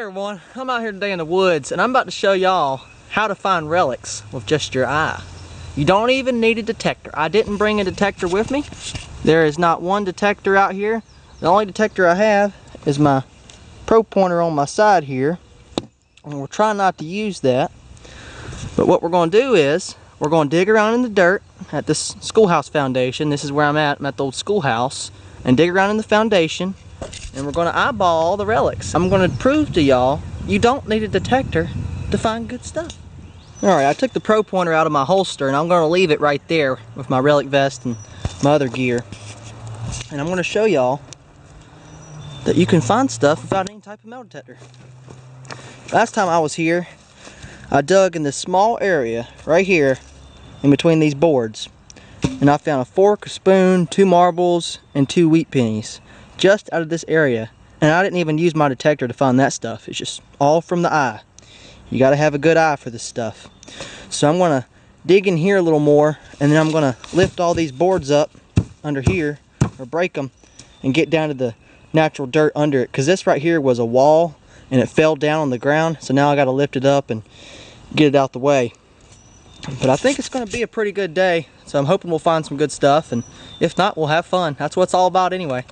Hey everyone, I'm out here today in the woods and I'm about to show y'all how to find relics with just your eye. You don't even need a detector. I didn't bring a detector with me. There is not one detector out here. The only detector I have is my pro pointer on my side here. And we'll try not to use that. But what we're going to do is, we're going to dig around in the dirt at this schoolhouse foundation. This is where I'm at the old schoolhouse. And dig around in the foundation. And we're going to eyeball all the relics. I'm going to prove to y'all you don't need a detector to find good stuff. Alright, I took the pro pointer out of my holster and I'm going to leave it right there with my relic vest and my other gear. And I'm going to show y'all that you can find stuff without any type of metal detector. Last time I was here, I dug in this small area right here in between these boards. And I found a fork, a spoon, 2 marbles, and 2 wheat pennies. Just out of this area, and I didn't even use my detector to find that stuff. It's just all from the eye. You gotta have a good eye for this stuff. So I'm gonna dig in here a little more, and then I'm gonna lift all these boards up under here, or break them, and get down to the natural dirt under it. Because this right here was a wall, and it fell down on the ground, so now I gotta lift it up and get it out the way. But I think it's gonna be a pretty good day, so I'm hoping we'll find some good stuff, and if not, we'll have fun. That's what it's all about anyway.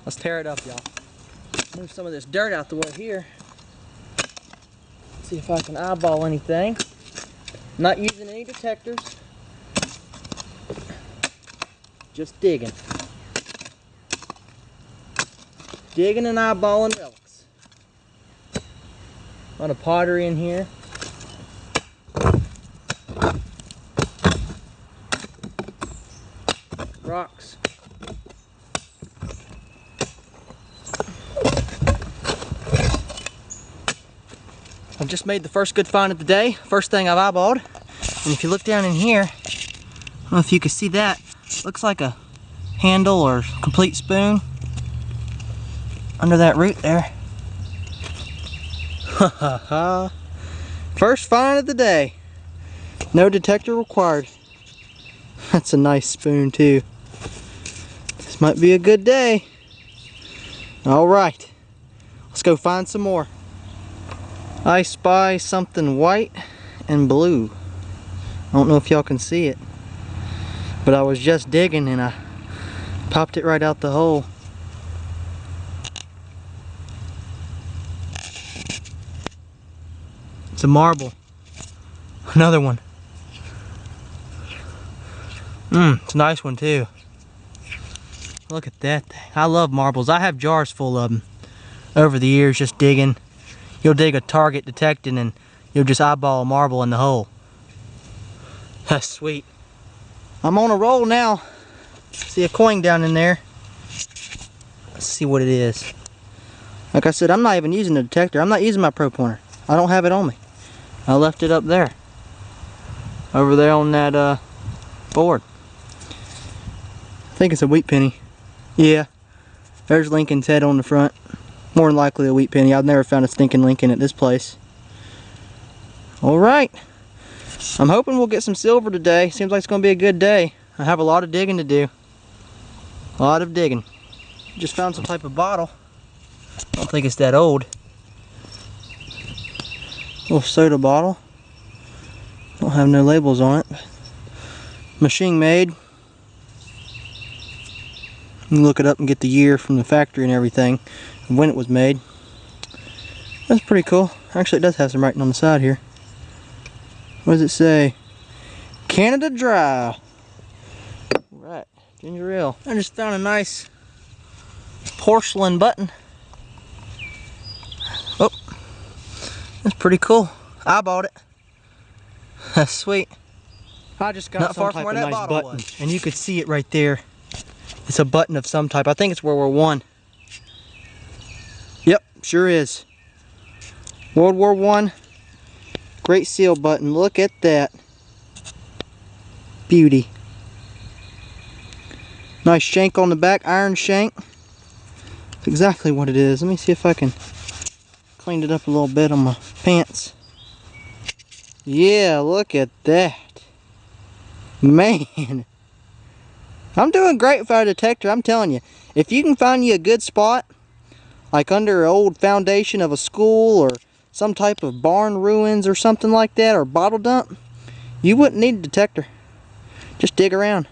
Let's tear it up, y'all. Move some of this dirt out the way here. See if I can eyeball anything. Not using any detectors. Just digging. Digging and eyeballing relics. A lot of pottery in here. Rocks. I've just made the first good find of the day. First thing I've eyeballed. And if you look down in here, I don't know if you can see that. Looks like a handle or complete spoon under that root there. Ha ha ha. First find of the day. No detector required. That's a nice spoon too. This might be a good day. Alright. Let's go find some more. I spy something white and blue. I don't know if y'all can see it, but I was just digging and I popped it right out the hole. It's a marble. Another one. It's a nice one too. Look at that thing. I love marbles. I have jars full of them over the years just digging. You'll dig a target detecting and you'll just eyeball a marble in the hole. That's sweet. I'm on a roll now. See a coin down in there. Let's see what it is. Like I said, I'm not even using the detector. I'm not using my pro pointer. I don't have it on me. I left it up there. Over there on that board. I think it's a wheat penny. Yeah. There's Lincoln's head on the front. More than likely a wheat penny. I've never found a stinking Lincoln at this place. Alright. I'm hoping we'll get some silver today. Seems like it's going to be a good day. I have a lot of digging to do. A lot of digging. Just found some type of bottle. I don't think it's that old. Little soda bottle. Don't have no labels on it. Machine made. You can look it up and get the year from the factory and everything, and when it was made. That's pretty cool. Actually, it does have some writing on the side here. What does it say? Canada Dry. Right, ginger ale. I just found a nice porcelain button. Oh, that's pretty cool. I bought it. That's sweet. I just got some type of nice button, and you could see it right there. It's a button of some type. I think it's World War I. Yep, sure is. World War I. Great Seal button. Look at that. Beauty. Nice shank on the back. Iron shank. That's exactly what it is. Let me see if I can clean it up a little bit on my pants. Yeah, look at that. Man. I'm doing great without a detector, I'm telling you. If you can find you a good spot like under an old foundation of a school or some type of barn ruins or something like that, or bottle dump, you wouldn't need a detector. Just dig around.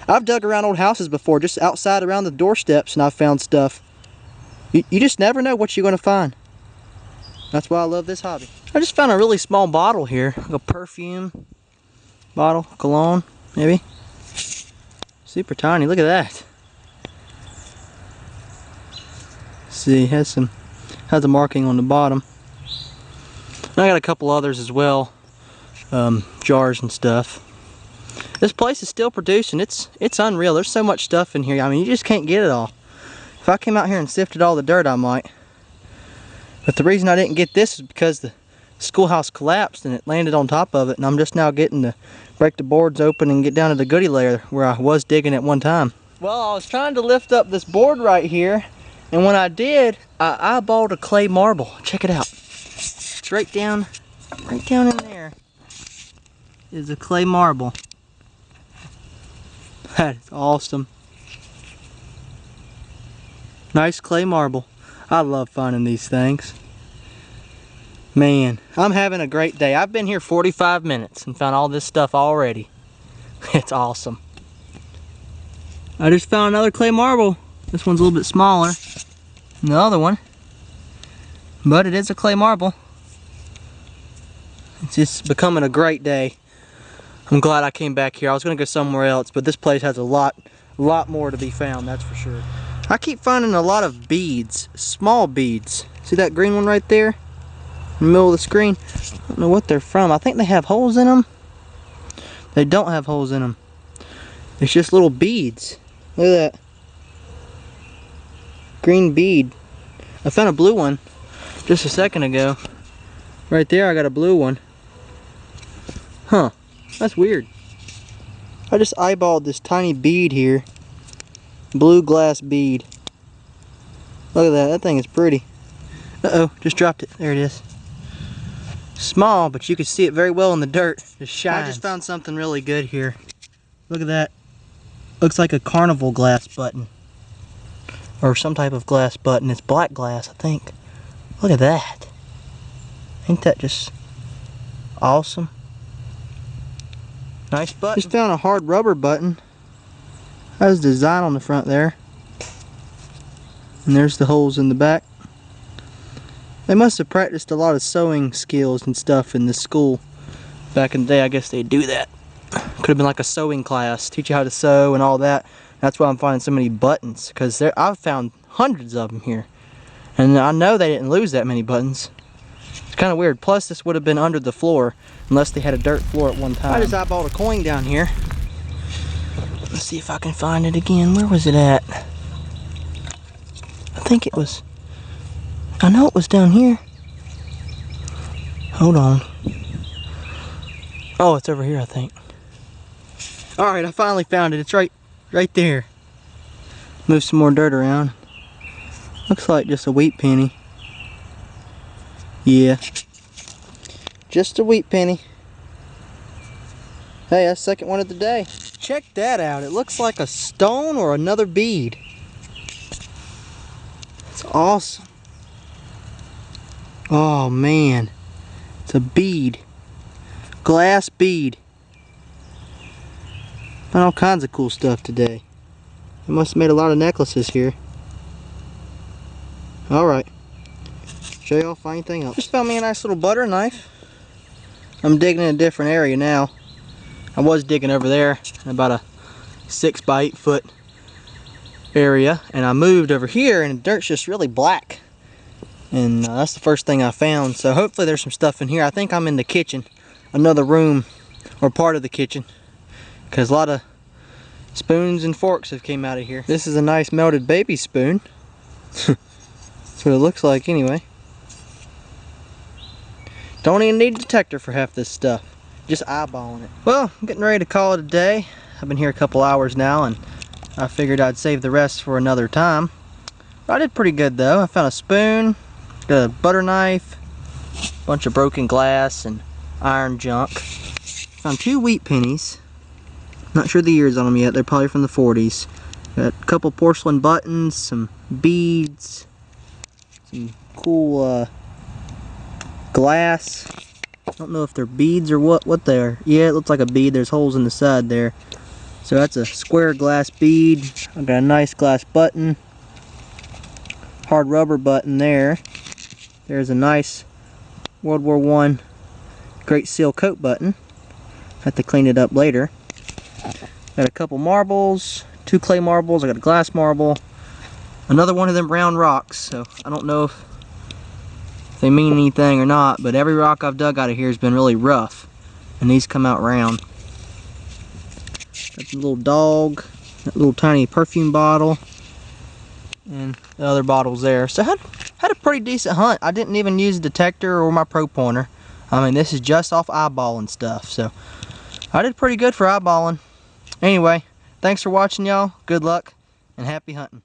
I've dug around old houses before, just outside around the doorsteps, and I've found stuff. You just never know what you're going to find. That's why I love this hobby. I just found a really small bottle here, like a perfume bottle, cologne, maybe. Super tiny, look at that. See, has a marking on the bottom. And I got a couple others as well, jars and stuff. This place is still producing. It's unreal. There's so much stuff in here. I mean, you just can't get it all. If I came out here and sifted all the dirt, I might. But the reason I didn't get this is because the schoolhouse collapsed and it landed on top of it, and I'm just now getting to break the boards open and get down to the goodie layer where I was digging at one time. Well, I was trying to lift up this board right here, and when I did, I eyeballed a clay marble. Check it out. It's right down in there is a clay marble. That is awesome. Nice clay marble. I love finding these things. Man, I'm having a great day. I've been here 45 minutes and found all this stuff already. It's awesome. I just found another clay marble. This one's a little bit smaller than the other one, but it is a clay marble. It's just becoming a great day. I'm glad I came back here. I was going to go somewhere else, but this place has a lot more to be found, that's for sure. I keep finding a lot of beads, small beads. See that green one right there? In the middle of the screen? I don't know what they're from. I think they have holes in them. They don't have holes in them. It's just little beads. Look at that. Green bead. I found a blue one just a second ago. Right there I got a blue one. Huh. That's weird. I just eyeballed this tiny bead here. Blue glass bead. Look at that. That thing is pretty. Uh-oh. Just dropped it. There it is. Small, but you can see it very well in the dirt. Just shines. I just found something really good here. Look at that. Looks like a carnival glass button. Or some type of glass button. It's black glass, I think. Look at that. Ain't that just awesome? Nice button. Just found a hard rubber button. Has design on the front there. And there's the holes in the back. They must have practiced a lot of sewing skills and stuff in this school. Back in the day, I guess they do that. Could have been like a sewing class. Teach you how to sew and all that. That's why I'm finding so many buttons. Because I've found hundreds of them here. And I know they didn't lose that many buttons. It's kind of weird. Plus, this would have been under the floor. Unless they had a dirt floor at one time. I just eyeballed a coin down here. Let's see if I can find it again. Where was it at? I think it was... I know it was down here. Hold on. Oh, it's over here, I think. Alright, I finally found it. It's right there. Move some more dirt around. Looks like just a wheat penny. Yeah. Just a wheat penny. Hey, that's the second one of the day. Check that out. It looks like a stone or another bead. It's awesome. Oh man. It's a bead. Glass bead. Found all kinds of cool stuff today. They must have made a lot of necklaces here. Alright. Show y'all if I find anything else. Just found me a nice little butter knife. I'm digging in a different area now. I was digging over there in about a 6 by 8 foot area, and I moved over here and the dirt's just really black, and that's the first thing I found. So hopefully there's some stuff in here. I think I'm in the kitchen, another room or part of the kitchen, because a lot of spoons and forks have came out of here. This is a nice melted baby spoon. That's what it looks like anyway. Don't even need a detector for half this stuff. Just eyeballing it. Well, I'm getting ready to call it a day. I've been here a couple hours now, and I figured I'd save the rest for another time. But I did pretty good though. I found a spoon, got a butter knife, a bunch of broken glass and iron junk. Found 2 wheat pennies. Not sure the years on them yet. They're probably from the 40s. Got a couple porcelain buttons, some beads, Some cool glass. I don't know if they're beads or what they are. Yeah, it looks like a bead. There's holes in the side there. So that's a square glass bead. I've got a nice glass button. Hard rubber button there. There's a nice World War I Great Seal coat button. Have to clean it up later. Got a couple marbles, 2 clay marbles. I got a glass marble. Another one of them round rocks. So I don't know if they mean anything or not, but every rock I've dug out of here has been really rough, and these come out round. Got the little dog, that little tiny perfume bottle, and the other bottles there. So I had a pretty decent hunt. I didn't even use a detector or my pro pointer. I mean, this is just off eyeballing stuff, so I did pretty good for eyeballing. Anyway, thanks for watching, y'all. Good luck and happy hunting.